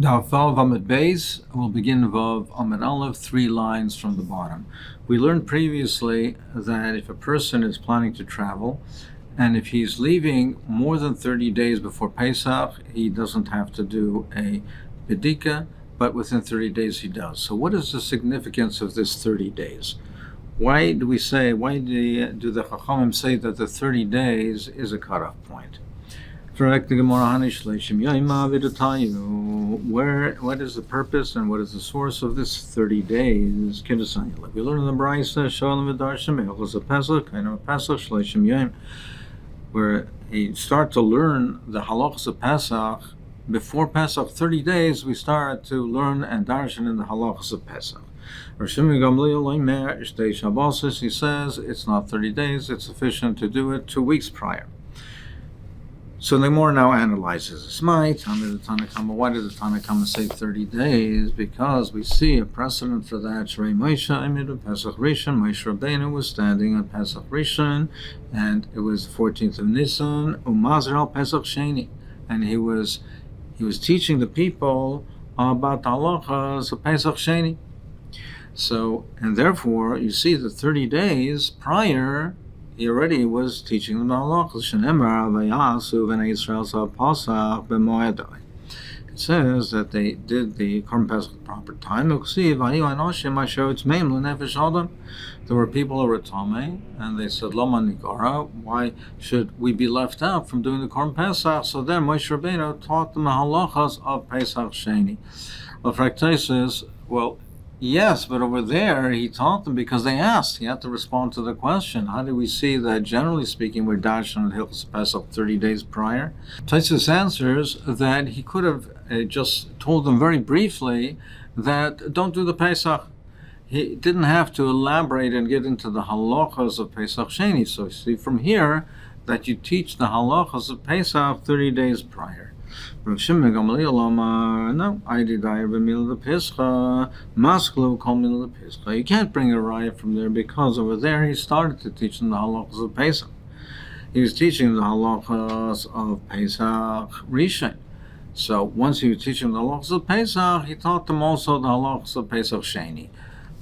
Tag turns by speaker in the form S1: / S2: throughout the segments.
S1: Now, Vav Amud Beis will begin Vav Amud Aleph, 3 lines from the bottom. We learned previously that if a person is planning to travel, and if he's leaving more than 30 days before Pesach, he doesn't have to do a bedika, but within 30 days he does. So what is the significance of this 30 days? Why do the Chachamim say that the 30 days is a cutoff point? What is the purpose and what is the source of this 30 days? We learn in the Brisa, where you start to learn the halachas of Pesach. Before Pesach, 30 days, we start to learn and darshan in the halachas of Pesach. He says it's not 30 days, it's sufficient to do it 2 weeks prior. So the Gemara now analyzes this. Why did the Tanakhama say 30 days? Because we see a precedent for that. Moshe Rabbeinu was standing on Pesach Rishon, and it was the 14th of Nisan, Umazer al Pesach Sheni, and he was teaching the people about the halachas of Pesach Sheni. So, and therefore, you see the 30 days prior, he already was teaching them the halachas. It says that they did the Korban Pesach at the proper time. There were people who were Tomei, and they said, Lama Nigara, why should we be left out from doing the Korban Pesach? So then Moshe Rabbeinu taught them the halachas of Pesach Sheni. Lefraktai says, well, yes, but over there he taught them because they asked. He had to respond to the question. How do we see that, generally speaking, we're darshan at Hilchos Pesach 30 days prior? Taisus answers that he could have just told them very briefly that don't do the Pesach. He didn't have to elaborate and get into the halachas of Pesach Sheni. So you see from here that you teach the halachas of Pesach 30 days prior. No, I did the Pescha, Masklu call the Pescha. You can't bring a raya from there because over there he started to teach them the halachas of Pesach. He was teaching the halachas of Pesach Rishon. So once he was teaching the halachas of Pesach, he taught them also the halachas of Pesach Sheni.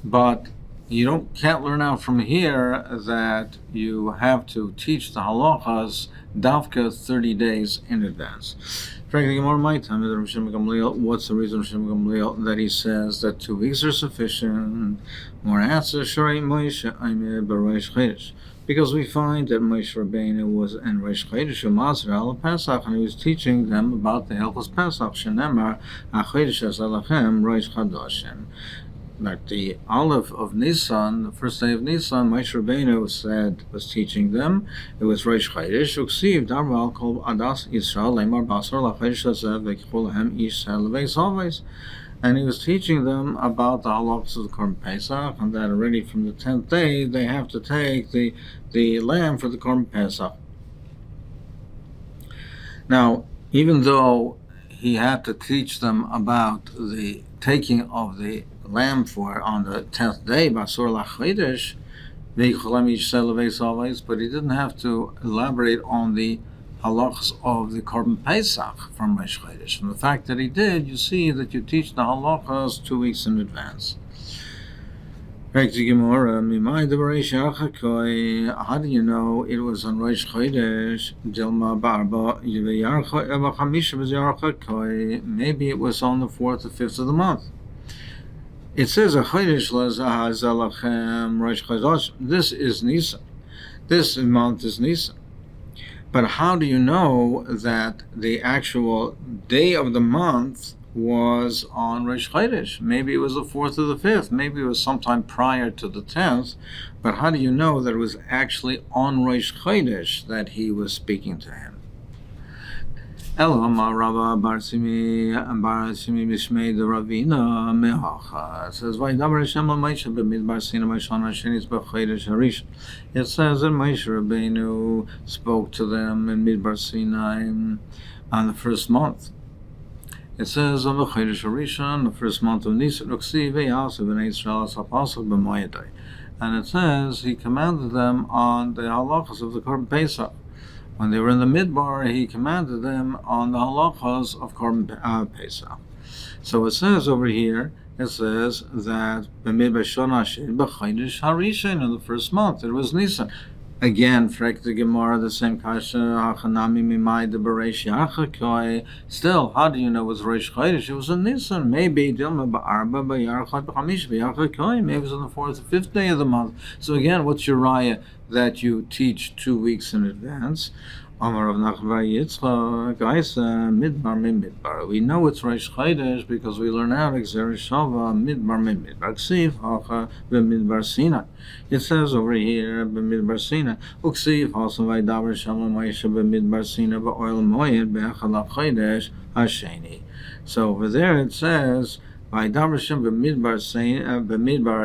S1: But you can't learn out from here that you have to teach the halachas davka 30 days in advance. Frankly, what's the reason that he says that 2 weeks are sufficient? More answer, because we find that Moshe Rabbeinu was in Rosh Chodesh U'Mazer al Pesach, and he was teaching them about the Hilchos Pesach. Shenemar HaChodesh Azalachem Rosh Chadashim. Like the Aleph of Nisan, the first day of Nisan, Moshe Rabbeinu was teaching them. It was Rosh Chodesh. Uksiv Darval Kol Adas Yisrael Leimar Basar LaChodesh Hazev V'Kichol Lahem Yisrael V'Yisrael. And he was teaching them about the halachas of the Korban Pesach, and that already from the 10th day they have to take the lamb for the Korban Pesach. Now, even though he had to teach them about the taking of the lamb for on the 10th day, Basur LaChodesh, but he didn't have to elaborate on the halachas of the Korban Pesach from Rosh Chodesh. From the fact that he did, you see that you teach the halachas 2 weeks in advance. How do you know it was on Rosh Chodesh? Maybe it was on the 4th or 5th of the month. It says a Chodesh Rosh Chodesh. This is Nisan. This month is Nisan. But how do you know that the actual day of the month was on Rosh Chodesh? Maybe it was the 4th or the 5th. Maybe it was sometime prior to the 10th. But how do you know that it was actually on Rosh Chodesh that he was speaking to him? Elama Rabba Barsimi Mishmei the Ravina Mehacha says Vaydaber Hashem Moshe b'Midbar Sinai Mashana Shenis b'Chodesh Harishon. It says that Moshe Rabbeinu spoke to them in Midbar Sinai on the first month. It says on the Chodesh Harishon, the first month of Nisan, Uksiv Ve'yasu B'nei Yisrael Sapasuk b'Moedai, and it says he commanded them on the halachas of the Korban Pesach. When they were in the Midbar, he commanded them on the halachas of Korban Pesach. So it says over here, it says that in the first month it was Nisan. Again, frek the Gemara, the same kasha. Still, how do you know it was Rosh Chodesh? It was in Nisan. Maybe maybe it was on the 4th or 5th day of the month. So again, what's your raya that you teach 2 weeks in advance? We know it's Rosh Chodesh because we learn out Exer Shava Midbar Midbar Ksiv Hacha B'Midbar Sinai. It says over here B'Midbar Sinai Uksiv Hasan Vaydaber Shalom Moshe B'Midbar Sinai B'Oil Moed B'Echad Chodesh Hasheni. So over there it says Vaydaber Shalom B'Midbar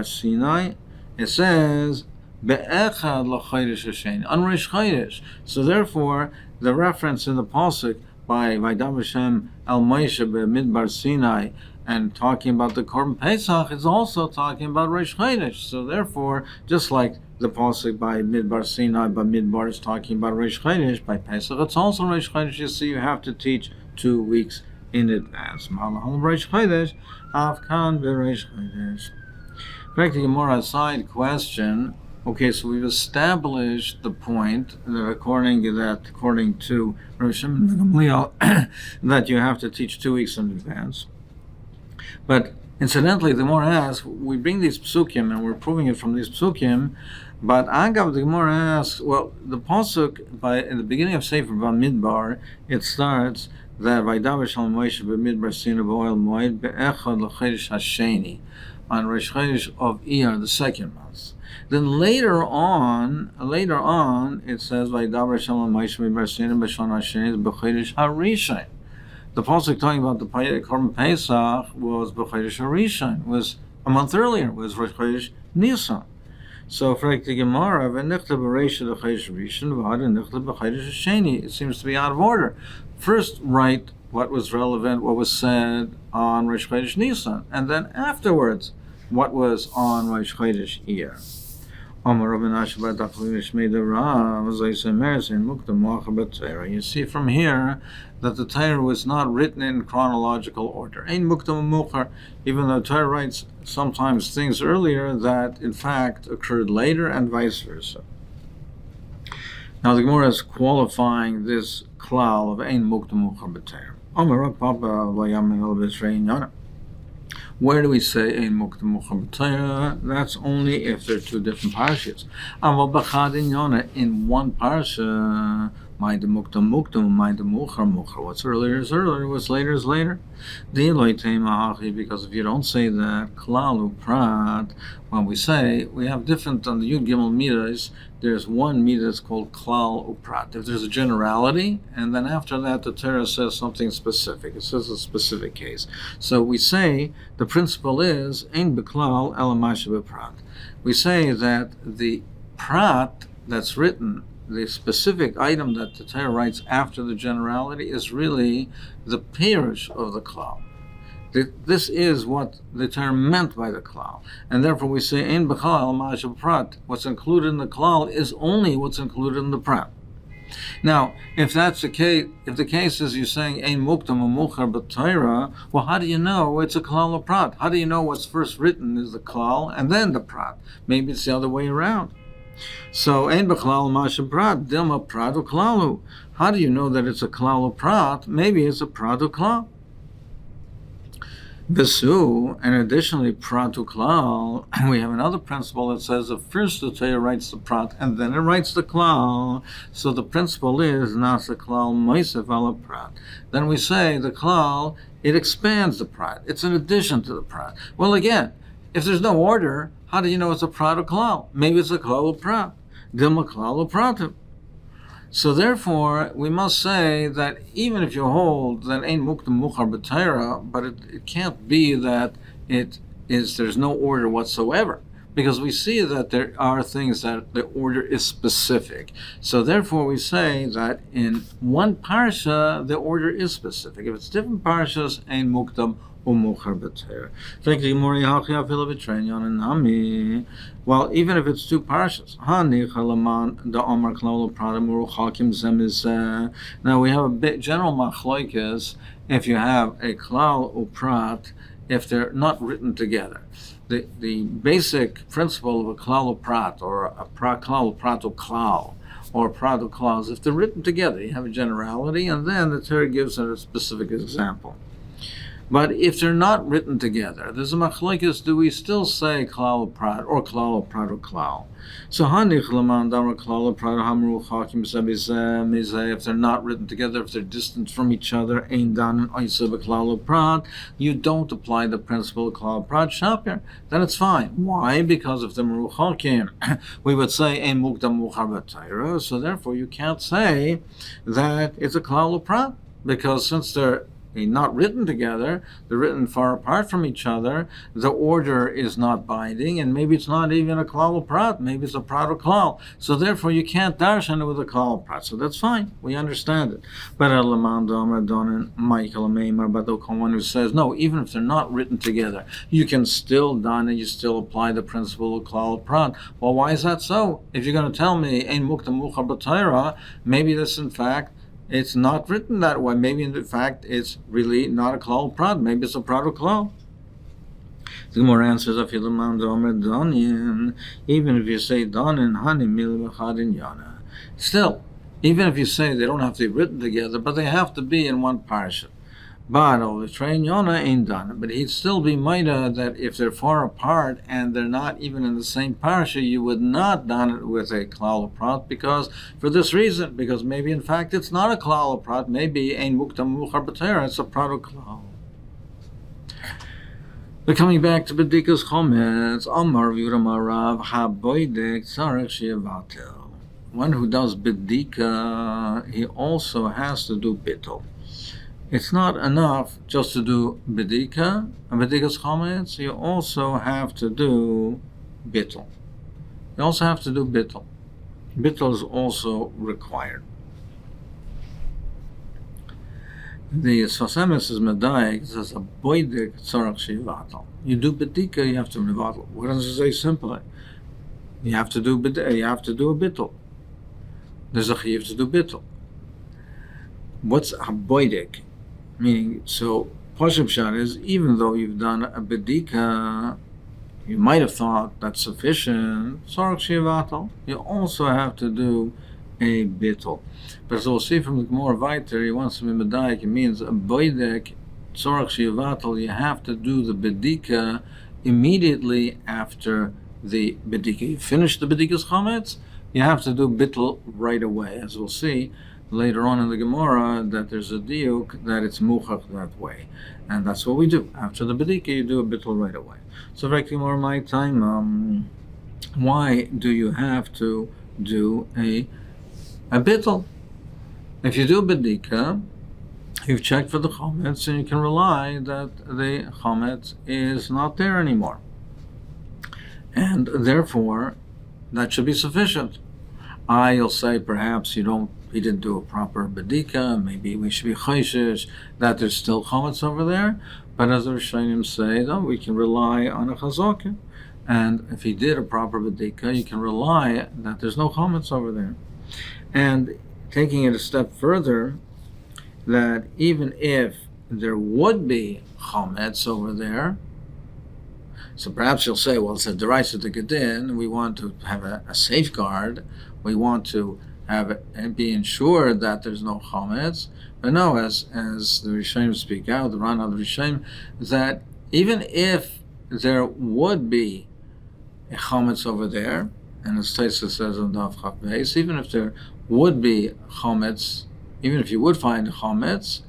S1: Sinai. It says Be'echad l'chodesh hasheni, on Rosh Chodesh. So therefore, the reference in the pasuk by Vaydaber Hashem El Moshe be'Midbar Sinai and talking about the Korban Pesach is also talking about Rosh Chodesh. So therefore, just like the pasuk by Midbar Sinai, by Midbar is talking about Rosh Chodesh, by Pesach it's also Rosh Chodesh. You see, you have to teach 2 weeks in advance. Malachal Rosh Chodesh, Afkan be'Rosh Chodesh. Back to Gemara, side question. Okay, so we've established the point that according to Rav Shimon ben Gamliel that you have to teach 2 weeks in advance. But incidentally, the Gemara asks, we bring these psukim and we're proving it from these psukim, but Agav, the Gemara asks, well, the pasuk in the beginning of Sefer Bamidbar, it starts that Vaydaber Shalom Moshe b'Midbar Sinai b'Oil Moed be'Echad l'Chodesh Hasheni, on Rosh Chodesh of Iyar, the second month. Then later on, it says Vaydaber Shalom Moshe b'Midbar Sinai b'Shon Hasheni b'Chodesh Harishon. The pasuk talking about the Korban Pesach was b'Chodesh Harishon, was a month earlier, was Rosh Chodesh Nisan. So for the Gemara, it seems to be out of order. First, write what was relevant, what was said on Rosh Chodesh Nisan, and then afterwards, what was on Rosh Chodesh Iyar. You see from here that the Torah was not written in chronological order. Even though Torah writes sometimes things earlier that in fact occurred later and vice versa. Now the Gemara is qualifying this klal of Ein Muktam Muchar B'Torah. Where do we say Ein Muktam Muchar B'Torah? That's only if there are 2 different parshas. In one parsha, Ma'ida Muktam Muktam, Ma'ida Muchar Muchar. What's earlier is earlier, what's later is later. Because if you don't say that, Klal Uprat, when we say, we have different, on the Yud Gimel Midas, there's one Midah that's called Klal Uprat. If there's a generality, and then after that the Torah says something specific. It says a specific case. So we say, the principle is, Ein B'Klal Elamash B'Prat. We say that the Prat that's written, the specific item that the Torah writes after the generality is really the Pirush of the Klal. This is what the Torah meant by the Klal. And therefore we say, Ein B'Klal Elamash B'Prat. What's included in the Klal is only what's included in the Prat. Now, if that's the case, if the case is you're saying Ein Muktam Muchar B'Torah, well, how do you know it's a Klal or Prat? How do you know what's first written is the Klal and then the Prat? Maybe it's the other way around. So, Ein B'Klal Mash Prat, Dilma Prat Uklalu. How do you know that it's a Klal or Prat? Maybe it's a Prat Uklal. Besu, and additionally Prat Uklal, we have another principle that says that first the Torah writes the Prat and then it writes the Klal. So the principle is Nasa Klal Moisef ala Prat. Then we say the Klal, it expands the Prat. It's an addition to the Prat. Well, again, if there's no order, how do you know it's a Prat or Klal? Maybe it's a Klal or Prat. Dilma Klal or Pratim. So therefore, we must say that even if you hold that Ein Muktam Muchar B'Torah, but it can't be that there's no order whatsoever, because we see that there are things that the order is specific. So therefore, we say that in one parsha the order is specific. If it's different parshas, Ein Muktam umuchar b'teira. Well, even if it's two parshas, now we have a bit general machlokes if you have a klal uprat if they're not written together. The basic principle of a klal uprat or a klal uprat or klal or prat or klal is if they're written together, you have a generality, and then the Torah gives a specific example. But if they're not written together, there's a machlokes, do we still say klal prat or klal prat or klal? So hanich laman damar klal prat hamru chakim mizeh, if they're not written together, if they're distant from each other, ein dan oisa b'klal prat, you don't apply the principle of klal prat shapir, then it's fine. Why? Because if the meru chakim, we would say ein mukdam muchar b'tayra, so therefore you can't say that it's a klal prat, because since they're not written together, they're written far apart from each other, the order is not binding, and maybe it's not even a klal prat, maybe it's a prat or klal. So therefore you can't darshan it with a klal prat. So that's fine, we understand it. But the one who says, no, even if they're not written together, you can still dan and you still apply the principle of klal prat. Well, why is that so? If you're going to tell me, ein muktam muchar b'tayra, maybe this in fact it's not written that way. Maybe in fact it's really not a klal prat. Maybe it's a prat or klal. The Gemara answers, even if you say danin hani mil b'chadin yana, still, even if you say they don't have to be written together, but they have to be in one parsha. But over train Yona ain't done. But he'd still be mighty that if they're far apart and they're not even in the same parsha, you would not done it with a klal prat, because for this reason, because maybe in fact it's not a klal prat, maybe ein muktam muchar b'teira, it's a prat or klal. But coming back to B'dikas Chometz, Amar V'Yuram Haboidek Tzarech Shevatel. One who does B'dika, he also has to do bittul. It's not enough just to do bedika and bedikas chometz. You also have to do bittul. You also have to do bittul. Bittul is also required. The Sasemis is medayik, says a boidik tzarach shivatal. You do bedika, you have to revatal. What does it say simply? You have to do bedika, you have to do a bittul. There's a chiyuv to do bittul. What's a boidik? Meaning, so Pashup Shad is, even though you've done a bedika, you might have thought that's sufficient, Sarach Shivatal, you also have to do a bittul. But as we'll see from the Gemara Vayter, he wants to be medayik, it means a boidek, Sarach Shivatal, you have to do the bedika immediately after the bedika. You finish the bedikas chometz, you have to do bittul right away, as we'll see later on in the Gemara, that there's a diuk that it's muchach that way, and that's what we do. After the bedika, you do a bittul right away. So, more my time. Why do you have to do a bittul? If you do bedika, you've checked for the chometz, and you can rely that the chometz is not there anymore, and therefore that should be sufficient. You'll say perhaps he didn't do a proper bedika, maybe we should be chayshish that there's still chometz over there, but as the Rishonim say, though, we can rely on a chazaka, and if he did a proper bedika, you can rely that there's no chometz over there. And taking it a step further, that even if there would be chometz over there, so perhaps you'll say, well, it's a deraisa de gedin, we want to have a safeguard, we want to have it and be ensured that there's no chometz. But no, as the Rishonim speak out, the Ran of the Rishonim, that even if there would be a chometz over there, and as Taisa says on Daf Chaf Beis, even if there would be chometz, even if you would find chometz,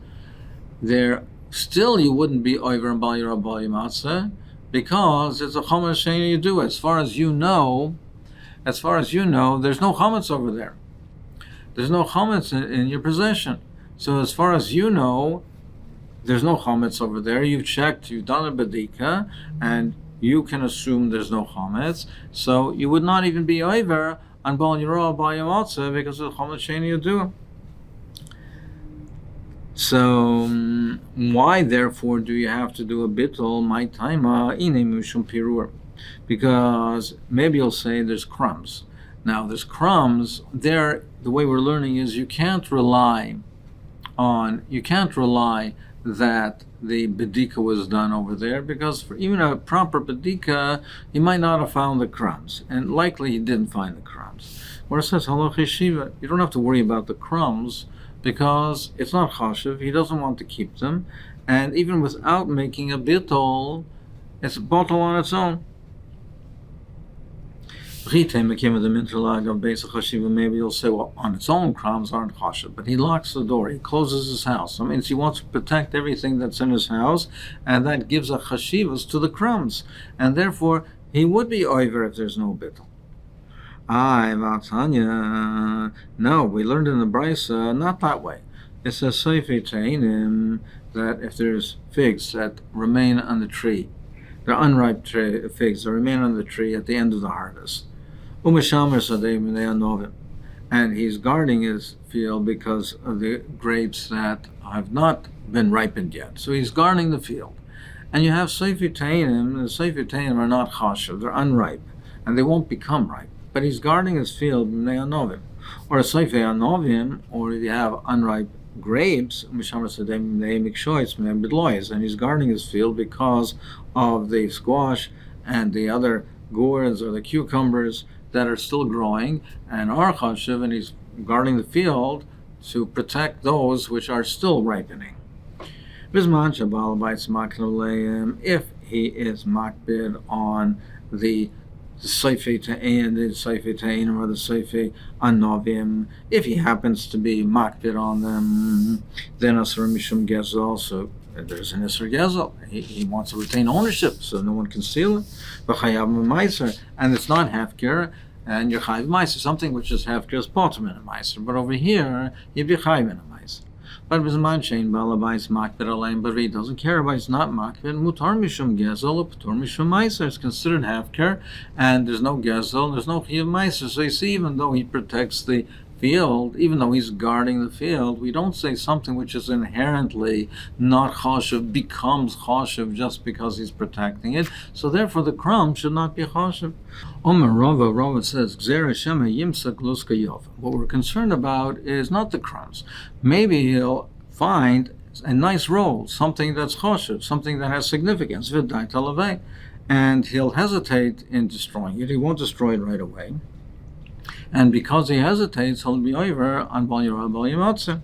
S1: there still you wouldn't be over and bal yirah bal yimatzeh, because it's a chometz sheni you do. As far as you know, there's no chometz over there. There's no chometz in your possession. So as far as you know, there's no chometz over there. You've checked, you've done a bedika, and you can assume there's no chometz. So you would not even be over on bal yirah bal yimatzeh because of the chometz sheni you do. So why, therefore, do you have to do a bittul? My taima ine mushum pirur, because maybe you'll say there's crumbs. Now, there's crumbs there. The way we're learning is you can't rely that the bedika was done over there, because for even a proper bedika, he might not have found the crumbs, and likely he didn't find the crumbs. Where it says halach yeshiva, you don't have to worry about the crumbs, because it's not chashiv, he doesn't want to keep them, and even without making a bittul, it's a bottle on its own. Maybe you'll say, well, on its own, crumbs aren't chashiv, but he locks the door, he closes his house. That means he wants to protect everything that's in his house, and that gives a chashivas to the crumbs, and therefore he would be over if there's no bittul. No, we learned in the Brisa, not that way. It says that if there's figs that remain on the tree, they're unripe figs that remain on the tree at the end of the harvest, and he's guarding his field because of the grapes that have not been ripened yet. So he's guarding the field. And you have Seifi Tainim. The Seifi Tainim are not chashav, they're unripe, and they won't become ripe. But he's guarding his field, or a Seifi Anovim, or you have unripe grapes, and he's guarding his field because of the squash and the other gourds or the cucumbers that are still growing and are chashiv, and he's guarding the field to protect those which are still ripening. If he is makbid on the Seifei Ta'in, or the Seifei Anovim, if he happens to be makbid on them, then Asar Mishum Gezel, so there's an Isser Gezel. He wants to retain ownership so no one can steal it. And it's not Hefker, and you're Chayiv Meiser, something which is Hefker is Potem in a Meiser. But over here, you'd be Chayiv in a Meiser. But Bizman Shein Balabais Makbid Alein, but he doesn't care about it's not Makbid. Mutar Mishum Gezel, or Patur Mishum Meiser. It's considered Hefker, and there's no Gezel, there's no Chayiv Meiser. So you see, even though he protects the field, even though he's guarding the field, we don't say something which is inherently not chashiv becomes chashiv just because he's protecting it. So therefore the crumb should not be chashiv. Omer Rava says, what we're concerned about is not the crumbs. Maybe he'll find a nice roll, something that's chashiv, something that has significance, and he'll hesitate in destroying it. He won't destroy it right away. And because he hesitates, he'll be over on Bal Yirah Bal Yimotze.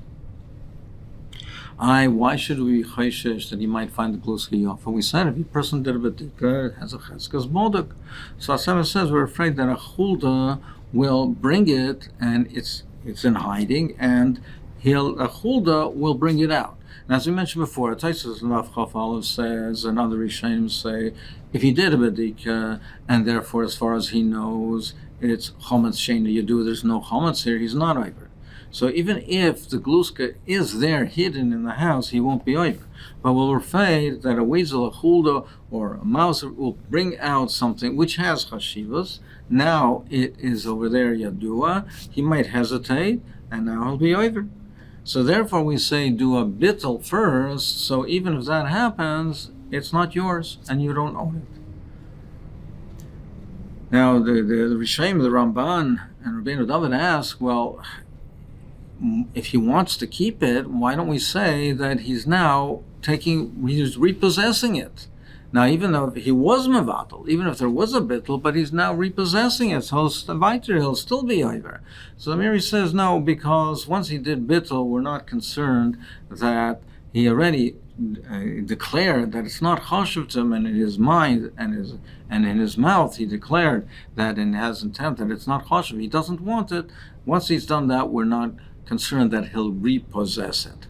S1: Why should we be chayshish that he might find the gluska yofa? We said if a person did a bedika, it has a cheskas bodek. So Hashem says we're afraid that a chulda will bring it, and it's in hiding, and a chulda will bring it out. And as we mentioned before, Taisus and Chaf Aleph says, and other Rishonim say, if he did a bedika, and therefore, as far as he knows, it's chometz sheina yadu, there's no chometz here, he's not over. So even if the gluska is there hidden in the house, he won't be over. But we're afraid that a weasel, a chulda, or a mouse will bring out something which has chashivas. Now it is over there yadua, he might hesitate, and now he'll be over. So therefore we say do a bittul first, so even if that happens, it's not yours, and you don't own it. Now, the Rishonim, the Ramban, and Rabbeinu Dovid ask, well, if he wants to keep it, why don't we say that he's repossessing it? Now, even though he was mevatel, even if there was a bittul, but he's now repossessing it, so he'll still be over. So the Mary says, no, because once he did bittul, we're not concerned that he already declared that it's not chashuv to him, and in his mind and in his mouth he declared that and has intent that it's not chashuv. He doesn't want it. Once he's done that, we're not concerned that he'll repossess it.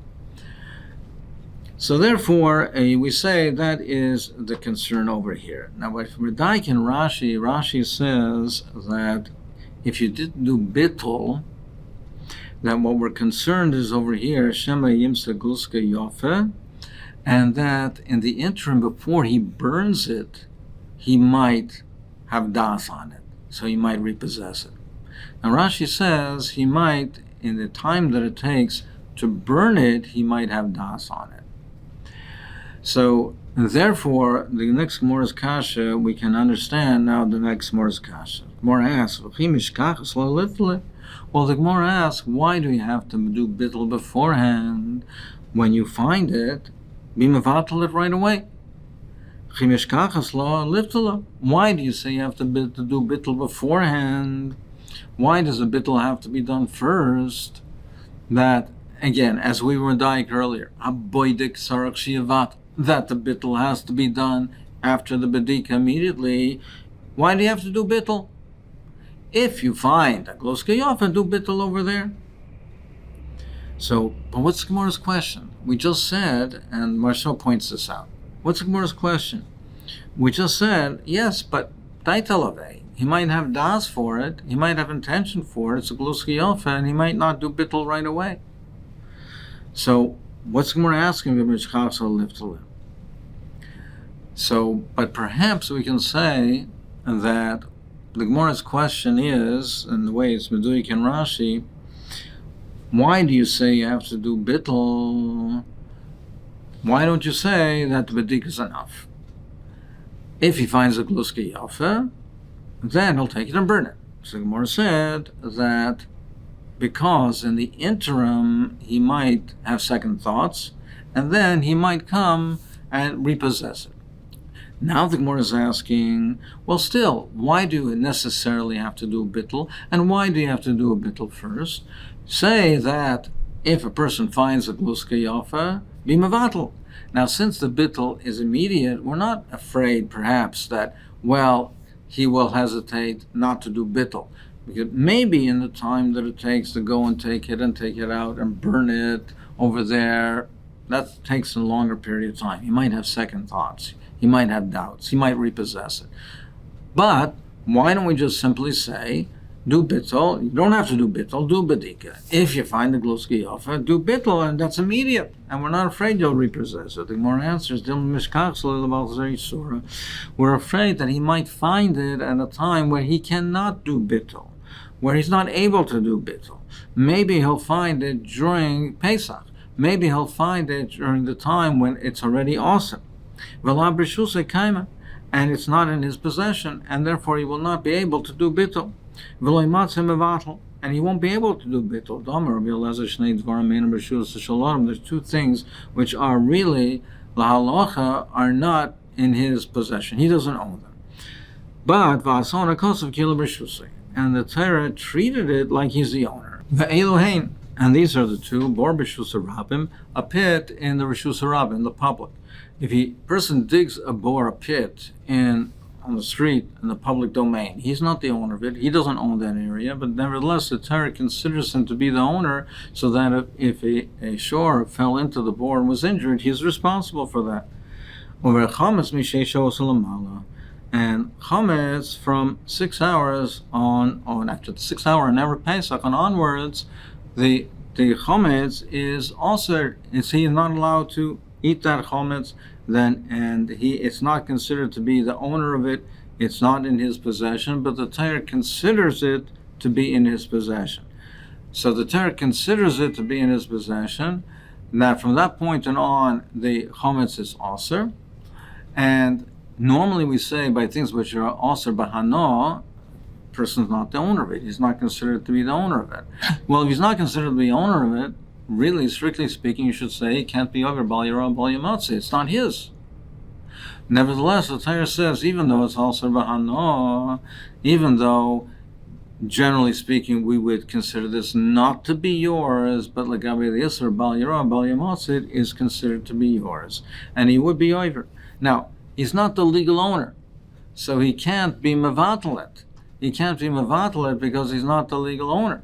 S1: So therefore, we say that is the concern over here. Now, with Redaik and Rashi says that if you didn't do bittul, that what we're concerned is over here, Shema Yimsa Gluska Yofe, and that in the interim, before he burns it, he might have das on it, so he might repossess it. Now Rashi says he might, in the time that it takes to burn it, he might have das on it. So, therefore, the next Gemara's kasha, we can understand now the next Gemara's kasha. Gemara asks, well, the Gemara asks, why do you have to do bittul beforehand? When you find it, be mevatel it right away. Why do you say you have to do bittul beforehand? Why does a bittul have to be done first? That, again, as we were dying earlier, that the bittul has to be done after the bedika immediately. Why do you have to do bittul? If you find a gloska yofa, do bittul over there. So, but what's Gemara's question? We just said, and Marshall points this out. What's Gemara's question? We just said, yes, but daitalave. He might have das for it. He might have intention for it. It's a gloska yofa, and he might not do bittul right away. So, what's Gemara asking? So, but perhaps we can say that the Gemara's question is, and the way it's Meduik and Rashi, why do you say you have to do bittul? Why don't you say that the bedik is enough? If he finds a gluska yafa, then he'll take it and burn it. So the Gemara said that because in the interim he might have second thoughts, and then he might come and repossess it. Now the Gemara is asking, well, still, why do you necessarily have to do a bittul, and why do you have to do a bittul first? Say that if a person finds a gluska yafa, be mevatel. Now, since the bittul is immediate, we're not afraid, perhaps, that, well, he will hesitate not to do bittul. Because maybe in the time that it takes to go and take it out and burn it over there, that takes a longer period of time. He might have second thoughts. He might have doubts. He might repossess it. But why don't we just simply say, do bittul? You don't have to do bittul, do bedika. If you find the gluska yafa, do bittul, and that's immediate. And we're not afraid you'll repossess it. The Gemara answers, we're afraid that he might find it at a time where he cannot do bittul, where he's not able to do bittul. Maybe he'll find it during Pesach. Maybe he'll find it during the time when it's already awesome. And it's not in his possession, and therefore he will not be able to do bittul. And he won't be able to do bittul. There's two things which are really lahalacha are not in his possession. He doesn't own them. But and the Torah treated it like he's the owner. And these are the two, bor b'shus harabim, a pit in the reshus harabim, in the public. If a person digs a pit on the street in the public domain, he's not the owner of it. He doesn't own that area, but nevertheless, the Torah considers him to be the owner, so that if a shore fell into the bore and was injured, he's responsible for that. And chametz from 6 hours on after the 6 hour never Pesach on onwards, the chametz is also he is not allowed to eat that chametz. Then it's not considered to be the owner of it. It's not in his possession, but the Torah considers it to be in his possession. So the Torah considers it to be in his possession. That from that point on, the chametz is aser, and normally we say by things which are aser b'hano, person's not the owner of it. He's not considered to be the owner of it. Well, if he's not considered to be the owner of it, really, strictly speaking, you should say it can't be over bal yirah bal yamotzi. It's not his. Nevertheless, the Torah says, even though it's also b'hano, even though, generally speaking, we would consider this not to be yours, but l'gabe the yisr bal yirah bal yamotzi is considered to be yours, and he would be over. Now, he's not the legal owner, so he can't be mevatel it. He can't be mevatel it because he's not the legal owner.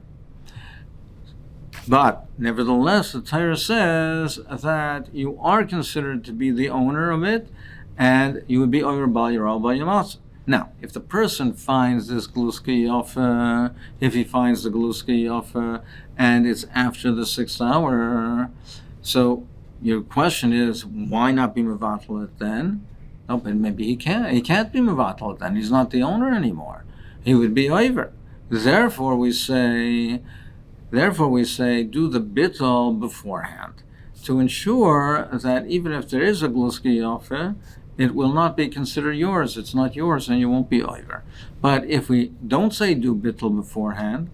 S1: But nevertheless, the Torah says that you are considered to be the owner of it, and you would be over bal yirah bal yamotzi. Now, if the person finds this gluska yafa, if he finds the gluska yafa, and it's after the 6th hour, so your question is, why not be mevatel it then? No, but maybe he can't. He can't be mevatel it then. He's not the owner anymore. He would be over. Therefore, we say, Therefore, we say do the bittul beforehand to ensure that even if there is a gluski yofe, it will not be considered yours. It's not yours, and you won't be over. But if we don't say do bittul beforehand,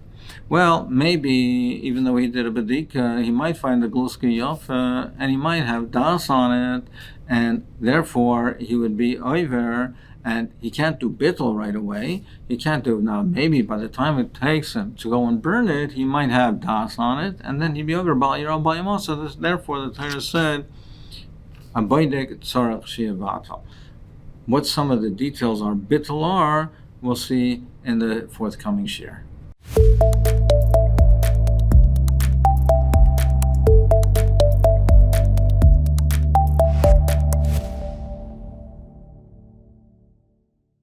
S1: well, maybe even though he did a bedika, he might find the gluski yofe, and he might have das on it, and therefore he would be over. And he can't do bittul right away. He can't do now. Maybe by the time it takes him to go and burn it, he might have das on it, and then he'd be over bal yirah bal yamah. So therefore, the Torah said, "Aboidek tzarach shiavatal." What some of the details are bittul are, we'll see in the forthcoming shir.